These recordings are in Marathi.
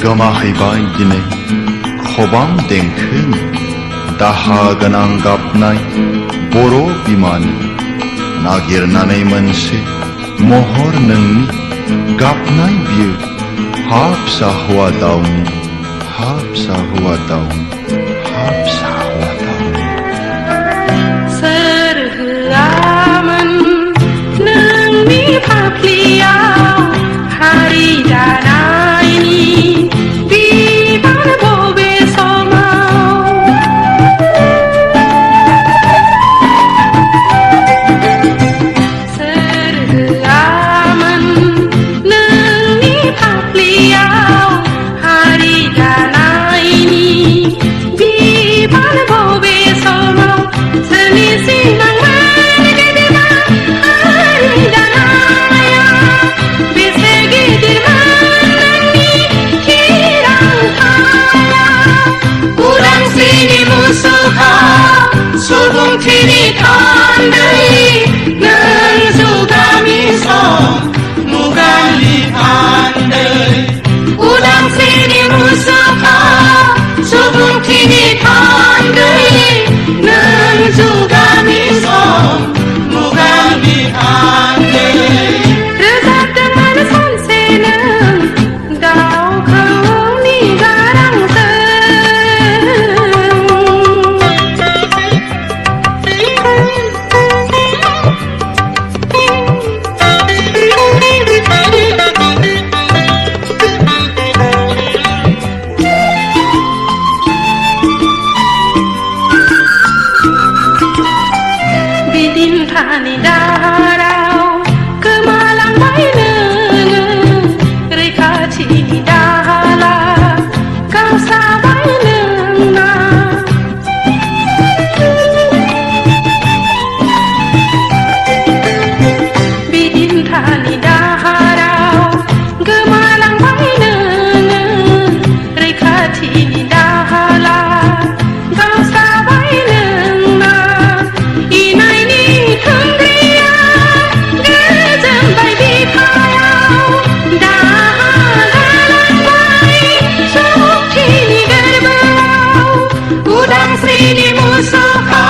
गोमाहैबाय दिनै खबाम देंखोनि दाहा गोनां गाबनाय बर' बिमानि नागिरनानै मोनसे महर नोंनि गाबनाय बियो हा फिसा हौवा दाउनि हा फिसा हौवा दाउनि हा फिसा हौवा दाउनि सोर होआमोन नोंनि फाफ्लियाव हारि दानायनि बिबार बबे समाव सोर होआमोन नोंनि फाफ्लियाव हारि दानायनि बिबार बबे समाव सोरनि सिमांमोन गेदेमा हारि दानाया बेसे गिदिरमोन नोंनि थिरांथाया उदांस्रिनि मुसुखा सुबुंथिनि थान्दै नों जुगामि सम मुगानि थान्दै उदांस्रिनि मुसुखा सुबुंथिनि थान्दै नों जुगामि सम मुगानि थान्दै रोजाबदोंमोन सानसे नों दाउ खौवौनि गारांजों बिदिन्थानि दाहाराव गोमालांबाय नोङो रैखाथिनि दाहाला गावस्राबाय नोंना बिदिन्थानि दाहाराव गोमालांबाय नोङो रैखाथिनि दाहाला गावस्राबाय नोंना इनायनि थुंग्रिया गोजोनबाय बिखायाव दाहा गालांबाय सक्तिनि गोरबोआव उदांस्रिनि मुसुखा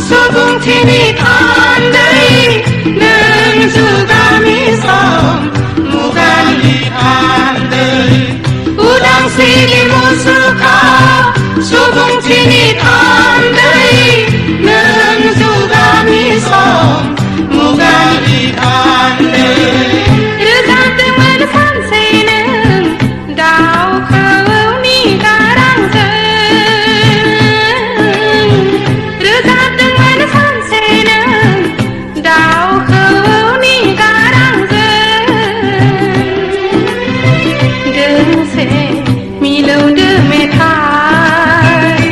सुबुंथिनि थान्दै नों जुगामि सम मुगानि थान्दै उदांस्रिनि मुसुखा सुबुंथिनि थान्दै नों जुगामि सम मुगानि थान्दै रोजाबदोंमोन सानसे नों दाउ खौवौनि गारांजों रोजाबदोंमोन सानसे नों दाउ खौवौनि गारांजों दोंसे मिलौदो मेथाइ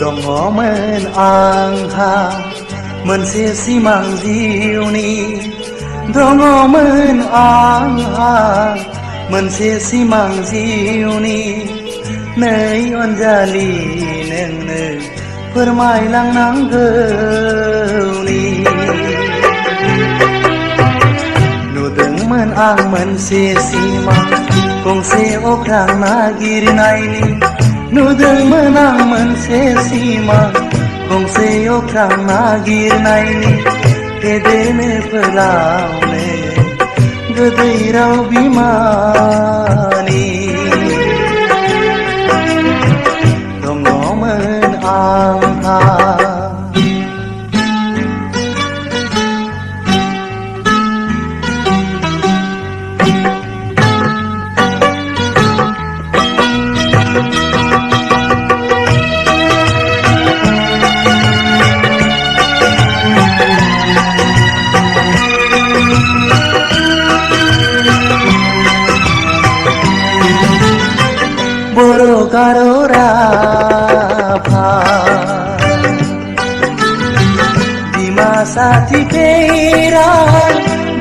दङमोन आंहा मोनसे सिमां जिउनि दङमोन आंहा मोनसे सिमां जिउनि नै अनजालि नोंनो फोरमायलांनांगौनि नुदोंमोन आं मोनसे सिमां गंसे अख्रां नागिरनायनि नुदोंमोन आं मोनसे सिमां गंसे अख्रां नागिरनायनि फेदेरनो फोलावनो गोदै राव बिमानि दङमोन आंहा बर' गार' राभा डिमासा तिपेरा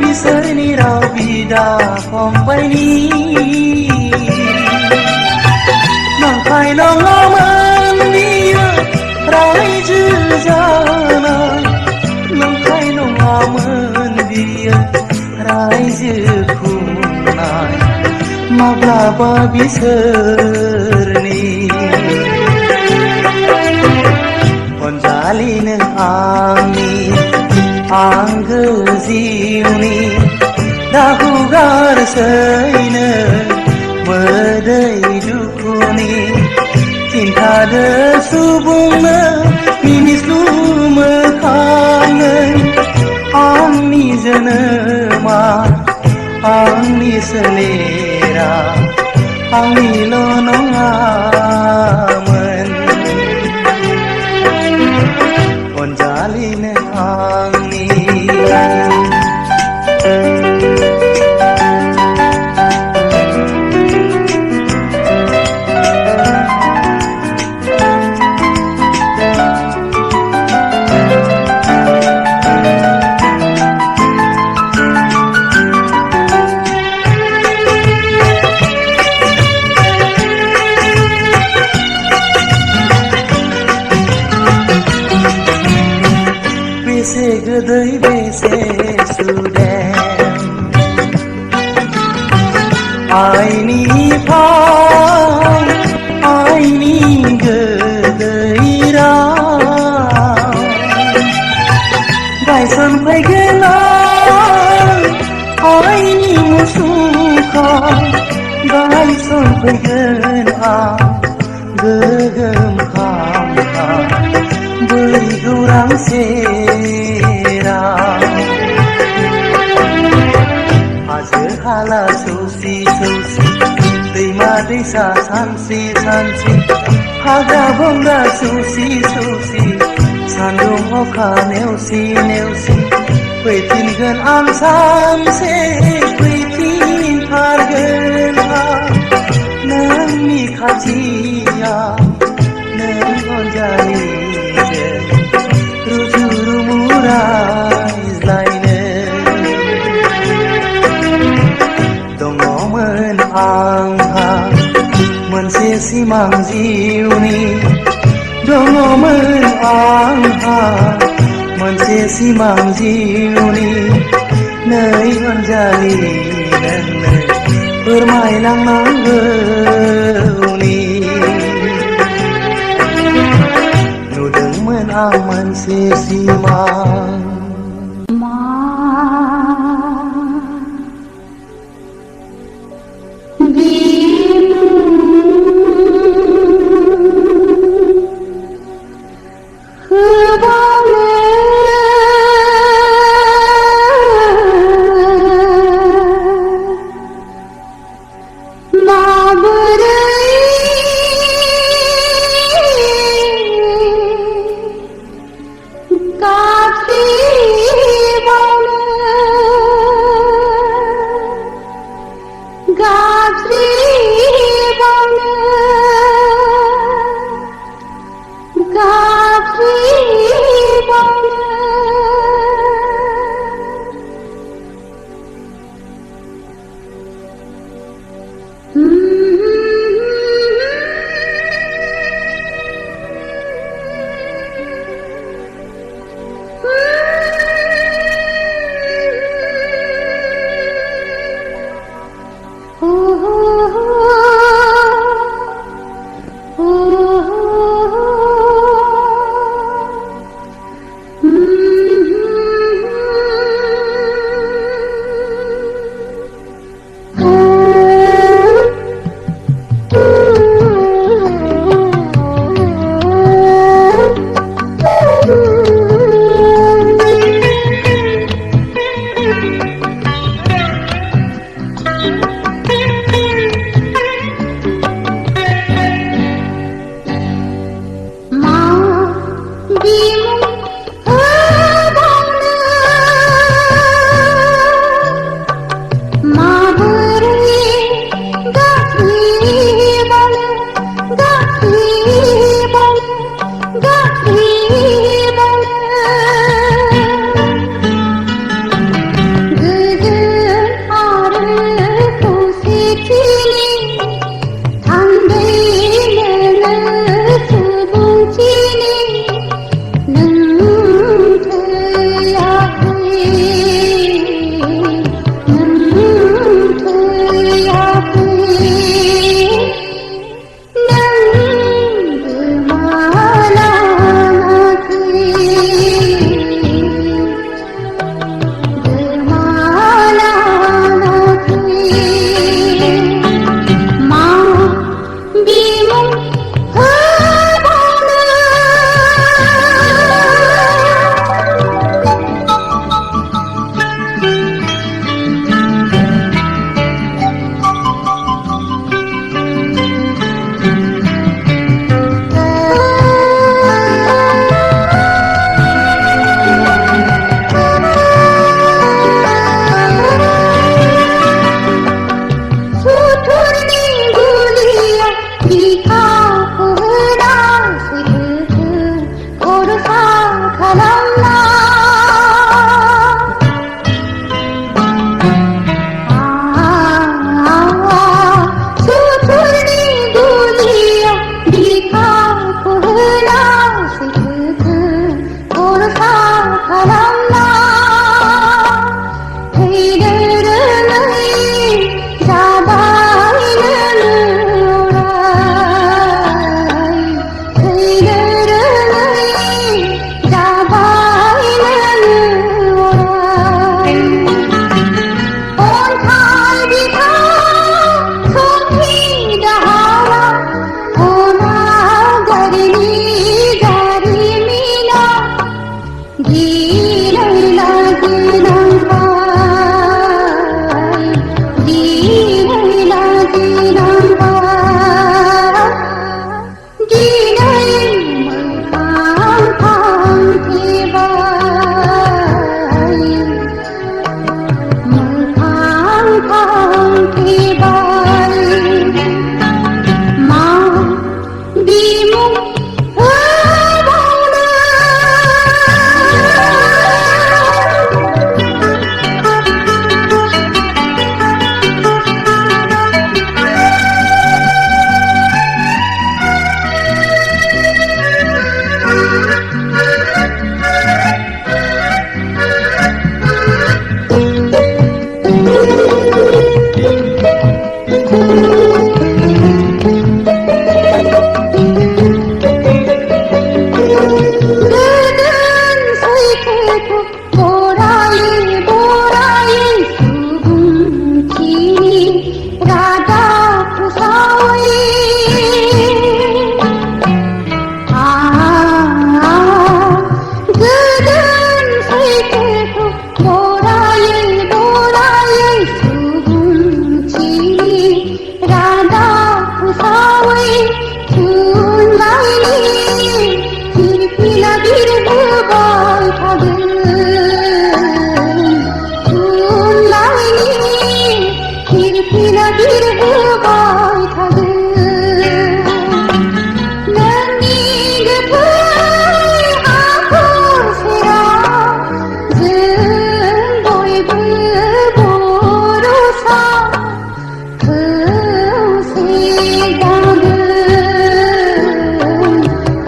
बिसोरनि राव बिदा फंबायनि नंखाय नङामोन बियो रायजो जानाय नंखाय नङामोन बियो रायजो खुंनाय माब्लाबा बिसोरनि अनजालि नों आंनि आंगो जिउनि राहु गारसैनो मोदै दुखुनि खिन्थादो सुबुंनो मिनिस्लु मोखाङै आंनि जोनोमा आंनि सोलेरा आंनिल' नङामोन अनजालि नों आंनि बेसे गोदै बेसे सुदेम आइनिफ्राय आइनि गोदै राव गायसनफैगोन आइनि मुसुखा गायसनफैगोन गोगोम खामखा बै गौरां सेराव हाजो हाला सौसि सौसि दैमा दैसा सानस्रि सानस्रि हाग्रा बंग्रा सौसि सौसि सान्दुं अखा नेवसि नेवसि फैफिनगोन आं सानसे फैफिनथारगोन आं नोंनि खाथियाव नों अनजालि रुजु रुमु रायज्लायनो दङमोन आंहा मोनसे सिमां जिउनि दङमोन आंहा मोनसे सिमां जिउनि नै अनजालि नोंनो फोरमायलांनांगौनि नुदोंमोन आं मोनसे सिमां God नागिरबाय थागोन नोंनि गोथै हाखर सेराव जों बयबो बर'सा खौसे जागोन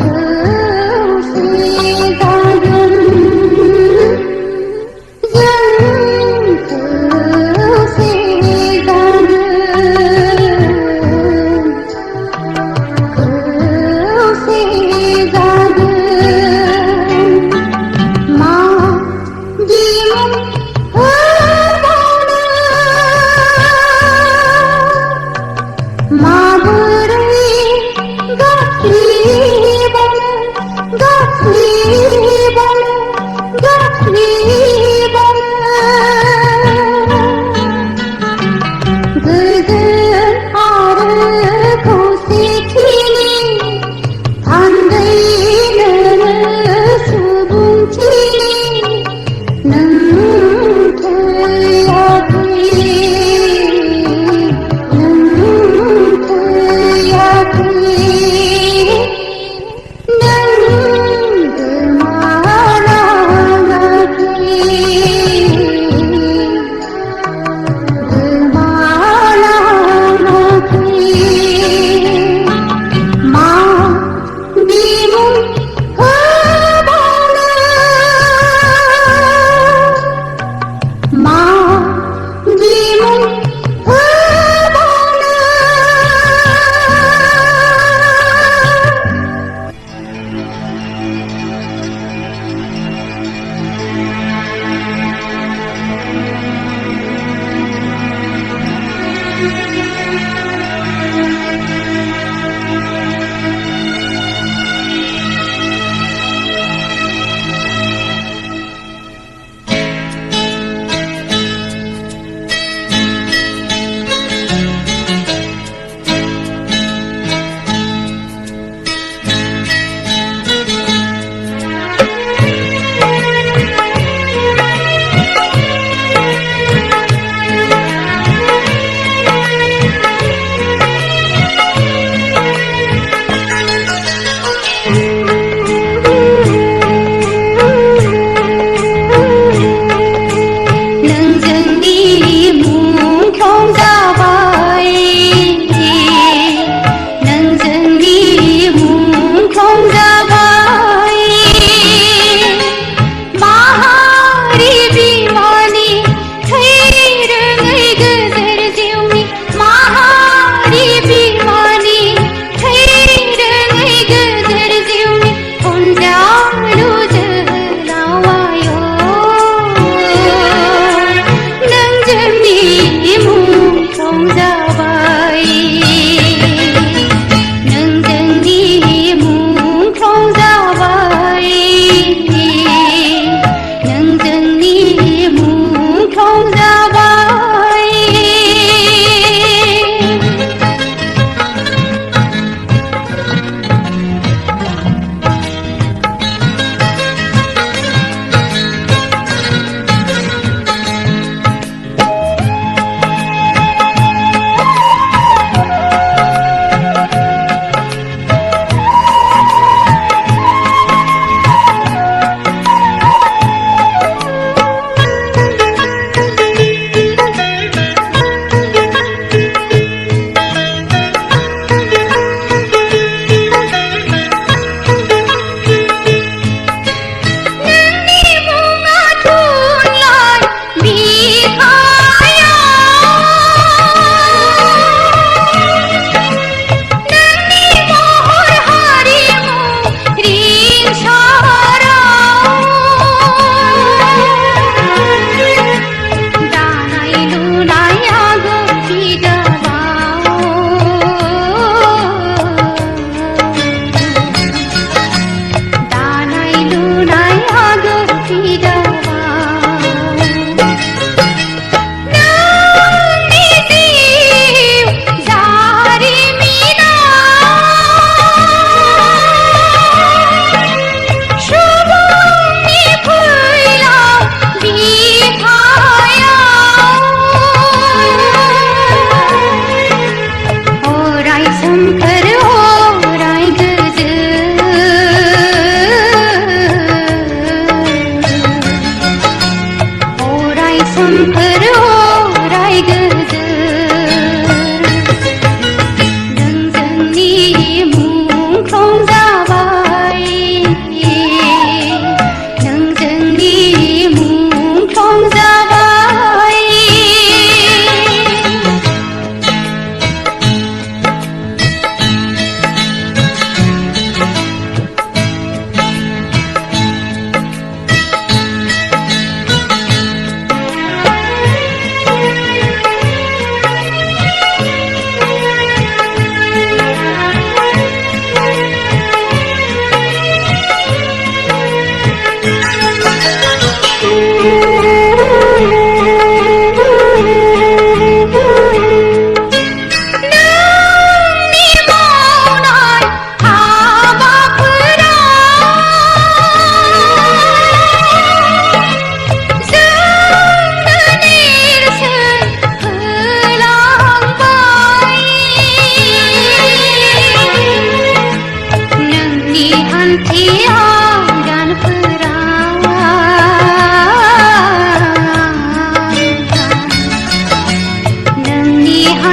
खौसे जागोन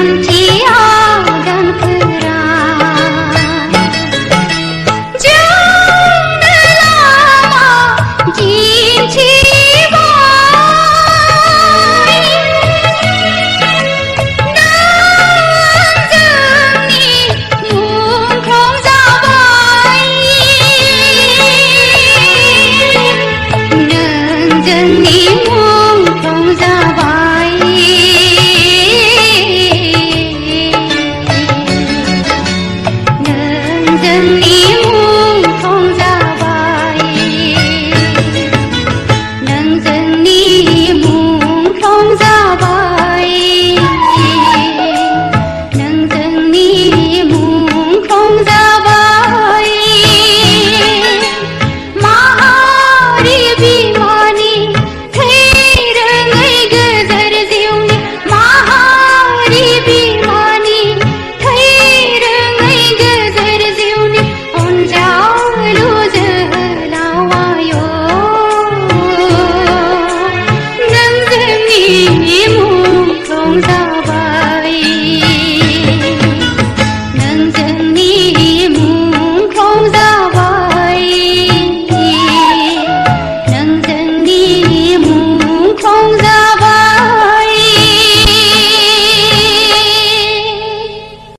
सानसे